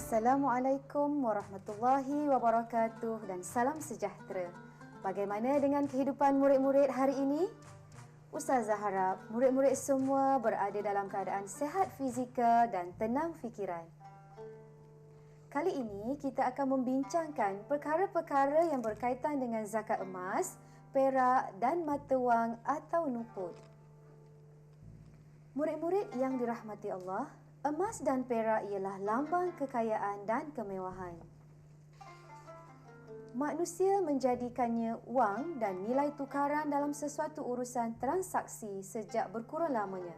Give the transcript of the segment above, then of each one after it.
Assalamualaikum warahmatullahi wabarakatuh dan salam sejahtera. Bagaimana dengan kehidupan murid-murid hari ini? Ustazah harap murid-murid semua berada dalam keadaan sihat fizikal dan tenang fikiran. Kali ini kita akan membincangkan perkara-perkara yang berkaitan dengan zakat emas, perak dan mata wang atau nuput. Murid-murid yang dirahmati Allah, emas dan perak ialah lambang kekayaan dan kemewahan. Manusia menjadikannya wang dan nilai tukaran dalam sesuatu urusan transaksi sejak berkurang lamanya.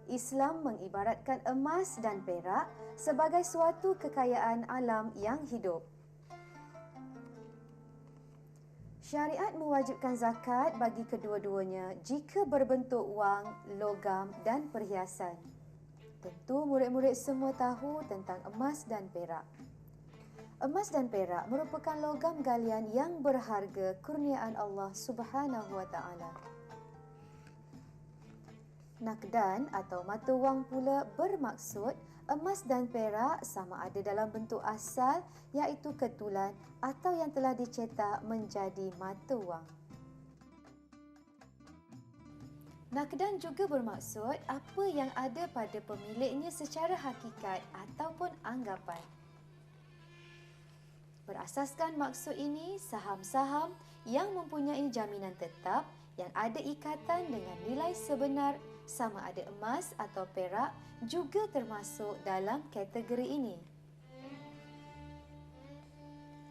Islam mengibaratkan emas dan perak sebagai suatu kekayaan alam yang hidup. Syariat mewajibkan zakat bagi kedua-duanya jika berbentuk wang, logam dan perhiasan. Tentu murid-murid semua tahu tentang emas dan perak. Emas dan perak merupakan logam galian yang berharga kurniaan Allah Subhanahu wa taala. Nakdan atau mata wang pula bermaksud emas dan perak sama ada dalam bentuk asal iaitu ketulan atau yang telah dicetak menjadi mata wang. Nakdan juga bermaksud apa yang ada pada pemiliknya secara hakikat ataupun anggapan. Berasaskan maksud ini, saham-saham yang mempunyai jaminan tetap yang ada ikatan dengan nilai sebenar sama ada emas atau perak juga termasuk dalam kategori ini.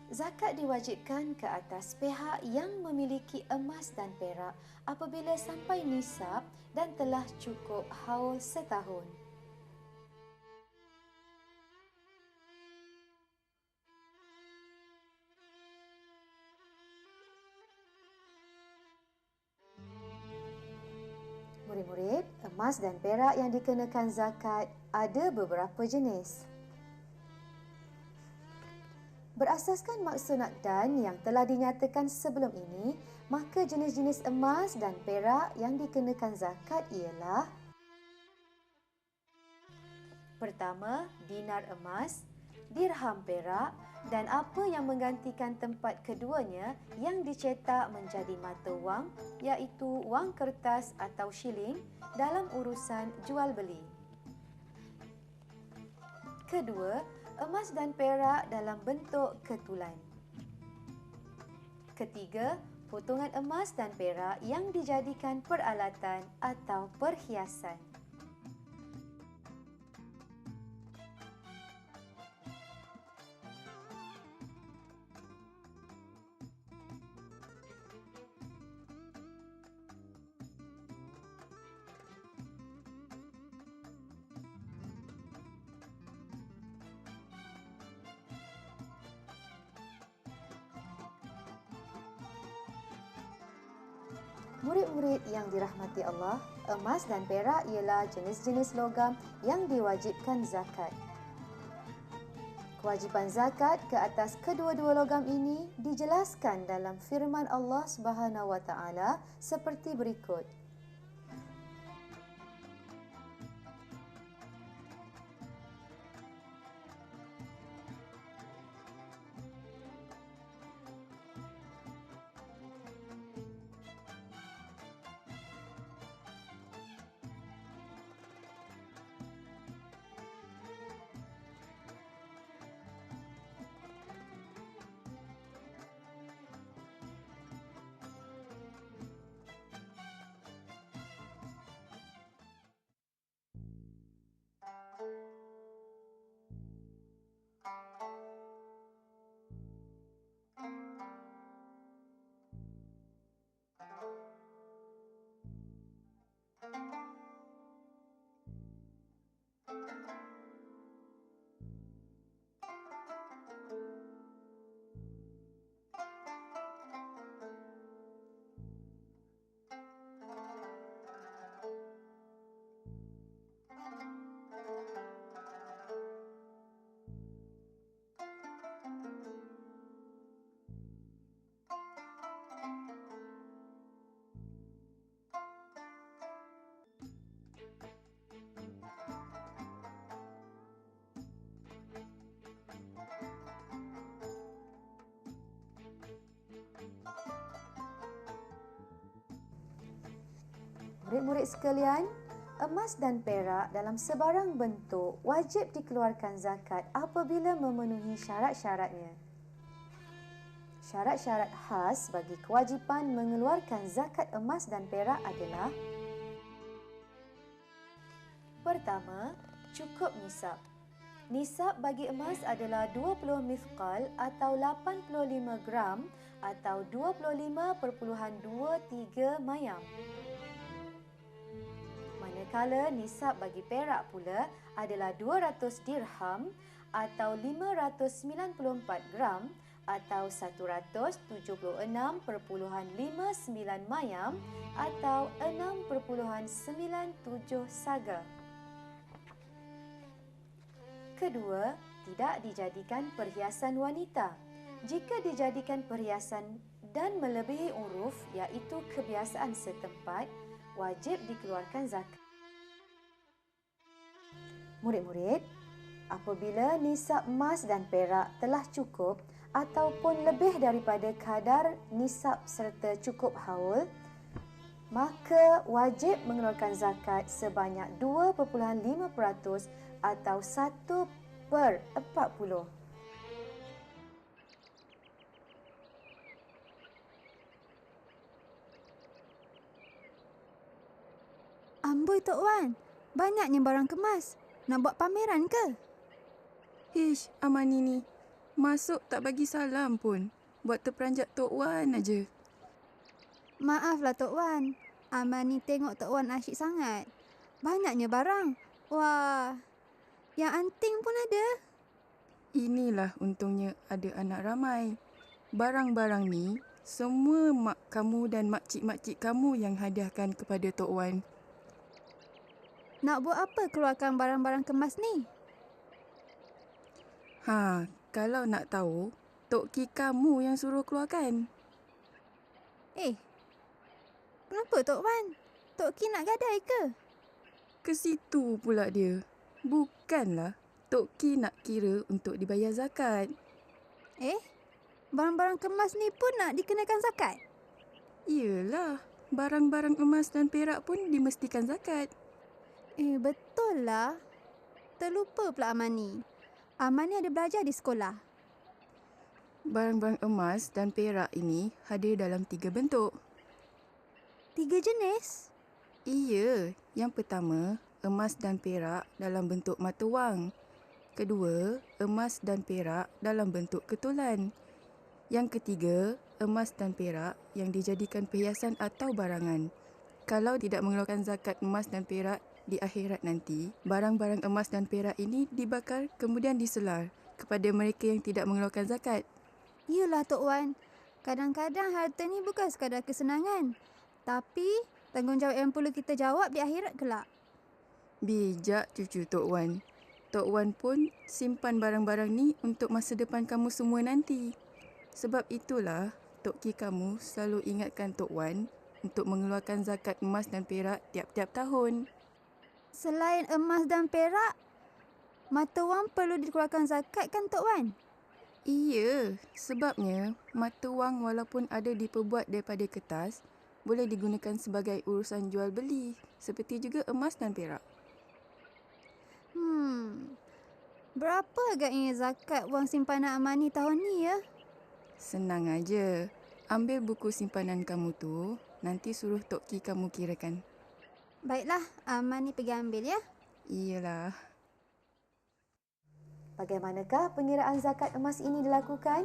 Zakat diwajibkan ke atas pihak yang memiliki emas dan perak apabila sampai nisab dan telah cukup haul setahun. Murid-murid, emas dan perak yang dikenakan zakat ada beberapa jenis. Berasaskan maksud nakdan yang telah dinyatakan sebelum ini, maka jenis-jenis emas dan perak yang dikenakan zakat ialah: pertama, dinar emas, dirham perak dan apa yang menggantikan tempat keduanya yang dicetak menjadi mata wang iaitu wang kertas atau shilling dalam urusan jual beli. Kedua, emas dan perak dalam bentuk ketulan. Ketiga, potongan emas dan perak yang dijadikan peralatan atau perhiasan. Murid-murid yang dirahmati Allah, emas dan perak ialah jenis-jenis logam yang diwajibkan zakat. Kewajipan zakat ke atas kedua-dua logam ini dijelaskan dalam firman Allah Subhanahu wa taala seperti berikut. Murid-murid sekalian, emas dan perak dalam sebarang bentuk wajib dikeluarkan zakat apabila memenuhi syarat-syaratnya. Syarat-syarat khas bagi kewajipan mengeluarkan zakat emas dan perak adalah: pertama, cukup nisab. Nisab bagi emas adalah 20 mithqal atau 85 gram atau 25.23 mayam. Manakala nisab bagi perak pula adalah 200 dirham atau 594 gram atau 176.59 mayam atau 6.97 saga. Kedua, tidak dijadikan perhiasan wanita. Jika dijadikan perhiasan dan melebihi uruf iaitu kebiasaan setempat, wajib dikeluarkan zakat. Murid-murid, apabila nisab emas dan perak telah cukup ataupun lebih daripada kadar nisab serta cukup haul, maka wajib mengeluarkan zakat sebanyak 2.5% atau 1/40. Amboi Tok Wan, banyaknya barang kemas. Nak buat pameran ke? Hish, Amani ni. Masuk tak bagi salam pun. Buat terperanjat Tok Wan aja. Maaflah Tok Wan. Aman ni tengok Tok Wan asyik sangat. Banyaknya barang. Wah, yang anting pun ada. Inilah untungnya ada anak ramai. Barang-barang ni semua mak kamu dan makcik-makcik kamu yang hadiahkan kepada Tok Wan. Nak buat apa keluarkan barang-barang kemas ni? Kalau nak tahu, Tok Ki kamu yang suruh keluarkan. Kenapa Tok Wan? Tok Ki nak gadai ke? Ke situ pula dia. Bukanlah Tok Ki nak kira untuk dibayar zakat. Barang-barang kemas ni pun nak dikenakan zakat? Iyalah, barang-barang emas dan perak pun dimestikan zakat. Betul lah. Terlupa pula Aman ni. Aman ni ada belajar di sekolah. Barang-barang emas dan perak ini hadir dalam 3 bentuk. 3 jenis? Iya, yang pertama, emas dan perak dalam bentuk mata wang. Kedua, emas dan perak dalam bentuk ketulan. Yang ketiga, emas dan perak yang dijadikan perhiasan atau barangan. Kalau tidak mengeluarkan zakat emas dan perak di akhirat nanti, barang-barang emas dan perak ini dibakar kemudian diselar kepada mereka yang tidak mengeluarkan zakat. Yelah Tok Wan, kadang-kadang harta ni bukan sekadar kesenangan. Tapi tanggungjawab yang perlu kita jawab di akhirat kelak. Bijak cucu Tok Wan. Tok Wan pun simpan barang-barang ni untuk masa depan kamu semua nanti. Sebab itulah Tok Ki kamu selalu ingatkan Tok Wan untuk mengeluarkan zakat emas dan perak tiap-tiap tahun. Selain emas dan perak, mata wang perlu dikeluarkan zakat kan Tok Wan? Iya, sebabnya mata wang walaupun ada diperbuat daripada kertas, boleh digunakan sebagai urusan jual beli, seperti juga emas dan perak. Berapa agaknya zakat wang simpanan Amani tahun ni ya? Senang aja. Ambil buku simpanan kamu tu, nanti suruh Tok Ki kamu kirakan. Baiklah, Amani pergi ambil ya. Iyalah. Bagaimanakah pengiraan zakat emas ini dilakukan?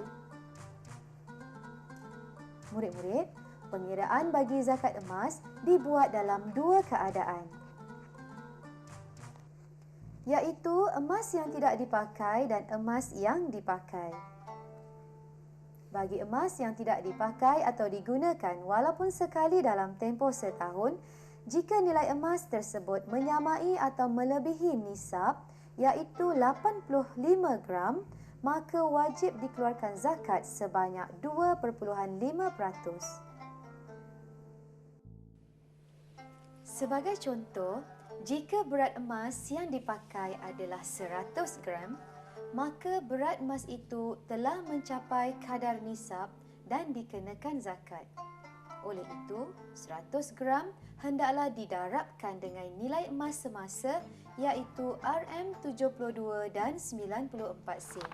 Murid-murid, pengiraan bagi zakat emas dibuat dalam 2 keadaan, iaitu emas yang tidak dipakai dan emas yang dipakai. Bagi emas yang tidak dipakai atau digunakan walaupun sekali dalam tempoh setahun, jika nilai emas tersebut menyamai atau melebihi nisab, iaitu 85 gram, maka wajib dikeluarkan zakat sebanyak 2.5%. Sebagai contoh, jika berat emas yang dipakai adalah 100 gram, maka berat emas itu telah mencapai kadar nisab dan dikenakan zakat. Oleh itu, 100 gram hendaklah didarabkan dengan nilai emas semasa iaitu RM72 dan 94 sen.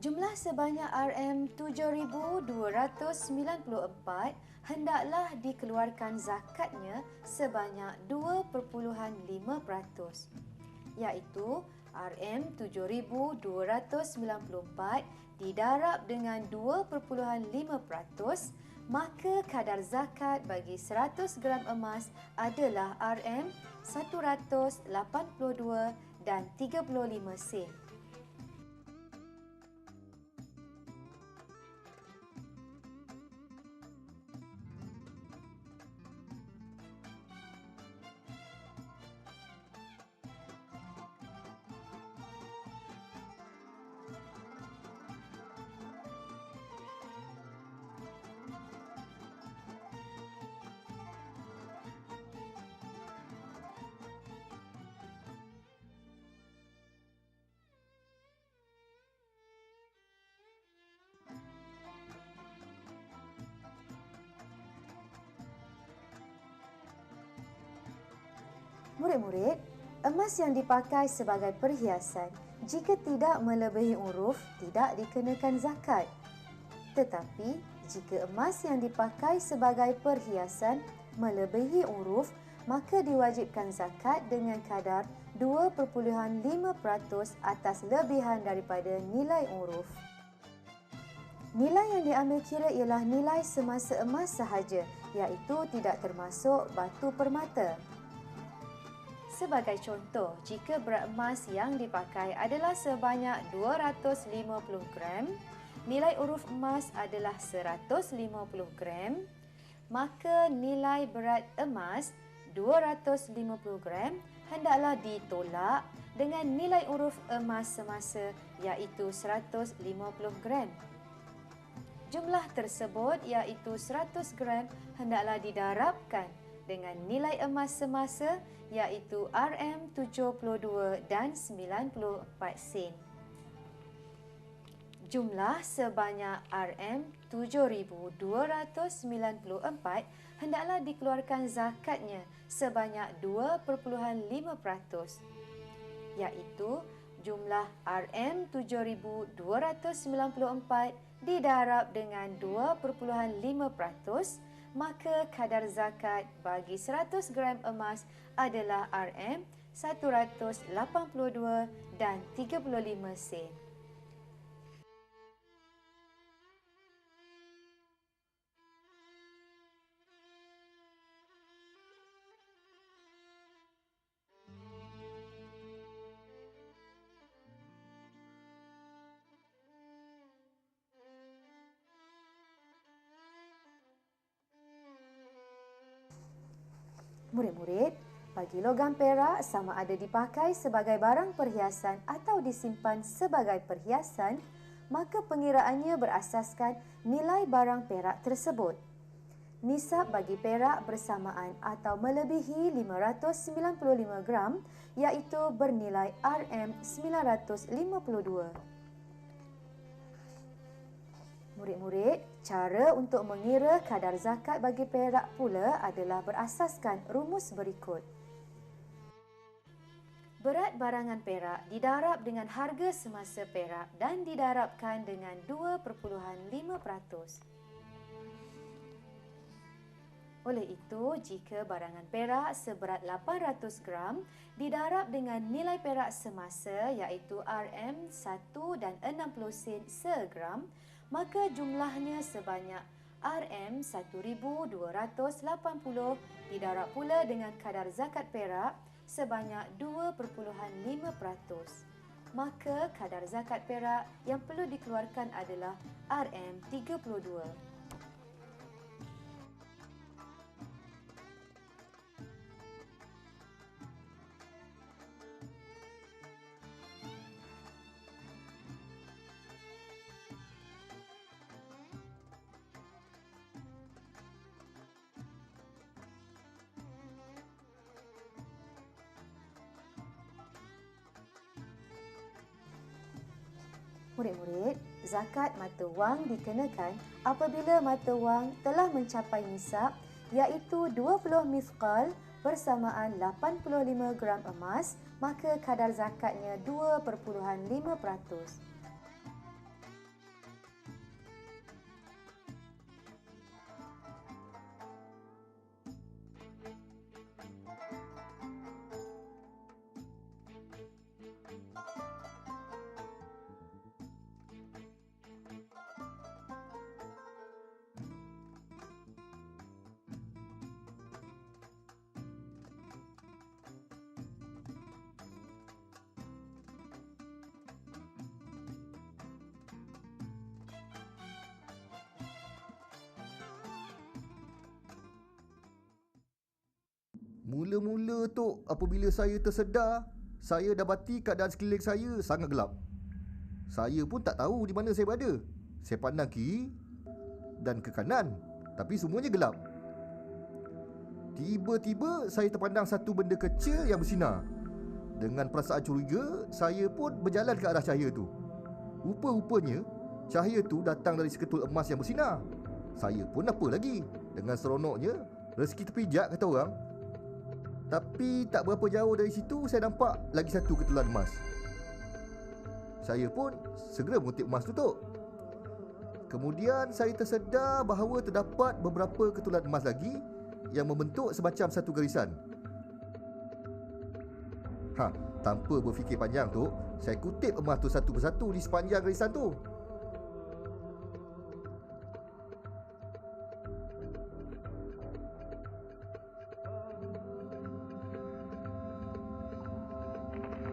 Jumlah sebanyak RM7,294 hendaklah dikeluarkan zakatnya sebanyak 2.5%, iaitu RM7,294 didarab dengan 2.5%, maka kadar zakat bagi 100 gram emas adalah RM182 dan 35 sen. Murid-murid, emas yang dipakai sebagai perhiasan jika tidak melebihi uruf tidak dikenakan zakat. Tetapi, jika emas yang dipakai sebagai perhiasan melebihi uruf, maka diwajibkan zakat dengan kadar 2.5% atas lebihan daripada nilai uruf. Nilai yang diambil kira ialah nilai semasa emas sahaja, iaitu tidak termasuk batu permata. Sebagai contoh, jika berat emas yang dipakai adalah sebanyak 250 gram, nilai uruf emas adalah 150 gram, maka nilai berat emas 250 gram hendaklah ditolak dengan nilai uruf emas semasa iaitu 150 gram. Jumlah tersebut iaitu 100 gram hendaklah didarabkan dengan nilai emas semasa iaitu RM72 dan 94 sen. Jumlah sebanyak RM7,294 hendaklah dikeluarkan zakatnya sebanyak 2.5%, iaitu jumlah RM7,294 didarab dengan 2.5%, maka kadar zakat bagi 100 gram emas adalah RM182 dan 35 sen. Murid-murid, bagi logam perak sama ada dipakai sebagai barang perhiasan atau disimpan sebagai perhiasan, maka pengiraannya berasaskan nilai barang perak tersebut. Nisab bagi perak bersamaan atau melebihi 595 gram iaitu bernilai RM952. Murid-murid, cara untuk mengira kadar zakat bagi perak pula adalah berasaskan rumus berikut. Berat barangan perak didarab dengan harga semasa perak dan didarabkan dengan 2.5%. Oleh itu, jika barangan perak seberat 800 gram didarab dengan nilai perak semasa iaitu RM1 dan 60 sen segram, maka jumlahnya sebanyak RM1,280 didarab pula dengan kadar zakat perak sebanyak 2.5%. Maka kadar zakat perak yang perlu dikeluarkan adalah RM32. Murid-murid, zakat mata wang dikenakan apabila mata wang telah mencapai nisab iaitu 20 mithqal bersamaan 85 gram emas, maka kadar zakatnya 2.5%. Mula-mula tu apabila saya tersedar, saya dapati keadaan sekeliling saya sangat gelap. Saya pun tak tahu di mana saya berada. Saya pandang kiri dan ke kanan, tapi semuanya gelap. Tiba-tiba saya terpandang satu benda kecil yang bersinar. Dengan perasaan curiga, saya pun berjalan ke arah cahaya tu. Rupa-rupanya, cahaya tu datang dari seketul emas yang bersinar. Saya pun apa lagi? Dengan seronoknya, rezeki terpijak kata orang. Tapi tak berapa jauh dari situ, saya nampak lagi satu ketulan emas. Saya pun segera mengutip emas tu, Tok. Kemudian saya tersedar bahawa terdapat beberapa ketulan emas lagi yang membentuk semacam satu garisan. Tanpa berfikir panjang, Tok, saya kutip emas tu satu persatu di sepanjang garisan tu.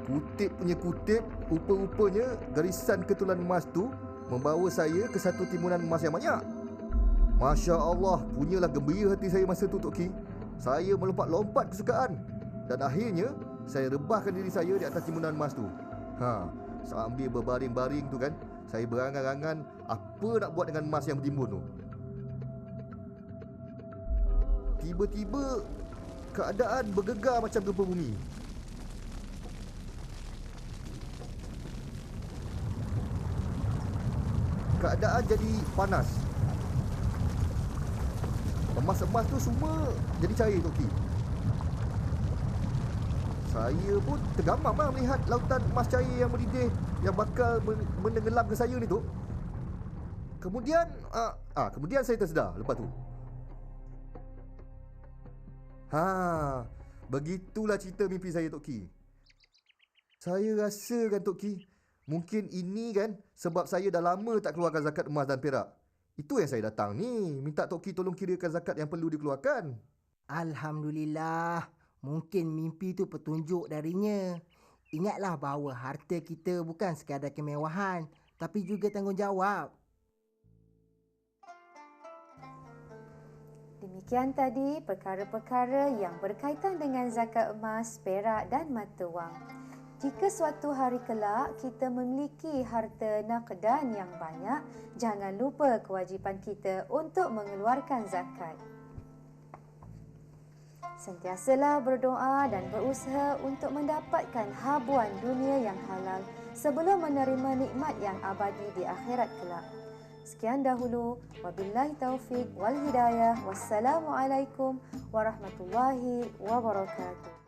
Kutip punya kutip, rupa-rupanya garisan ketulan emas tu membawa saya ke satu timbunan emas yang banyak. Masya Allah, punyalah gembira hati saya masa tu, Tok Ki. Saya melompat-lompat kesukaan dan akhirnya saya rebahkan diri saya di atas timbunan emas tu. Sambil berbaring-baring tu kan, saya berangan-angan apa nak buat dengan emas yang bertimbun tu. Tiba-tiba keadaan bergegar macam gempa bumi. Keadaan jadi panas. Emas-emas tu semua jadi cair, Tok Ki. Saya pun tergamam melihat lautan emas cair yang mendidih, yang bakal menenggelamkan saya ni, Tok. Kemudian kemudian saya tersedar lepas tu. Begitulah cerita mimpi saya, Tok Ki. Saya rasa kan, Tok Ki, mungkin ini kan sebab saya dah lama tak keluarkan zakat emas dan perak. Itu yang saya datang ni, minta Tok Ki tolong kirakan zakat yang perlu dikeluarkan. Alhamdulillah, mungkin mimpi tu petunjuk darinya. Ingatlah bahawa harta kita bukan sekadar kemewahan, tapi juga tanggungjawab. Demikian tadi perkara-perkara yang berkaitan dengan zakat emas, perak dan mata wang. Jika suatu hari kelak kita memiliki harta naqdan yang banyak, jangan lupa kewajipan kita untuk mengeluarkan zakat. Sentiasalah berdoa dan berusaha untuk mendapatkan habuan dunia yang halal sebelum menerima nikmat yang abadi di akhirat kelak. Sekian dahulu. Wabillahi taufiq wal hidayah. Wassalamualaikum warahmatullahi wabarakatuh.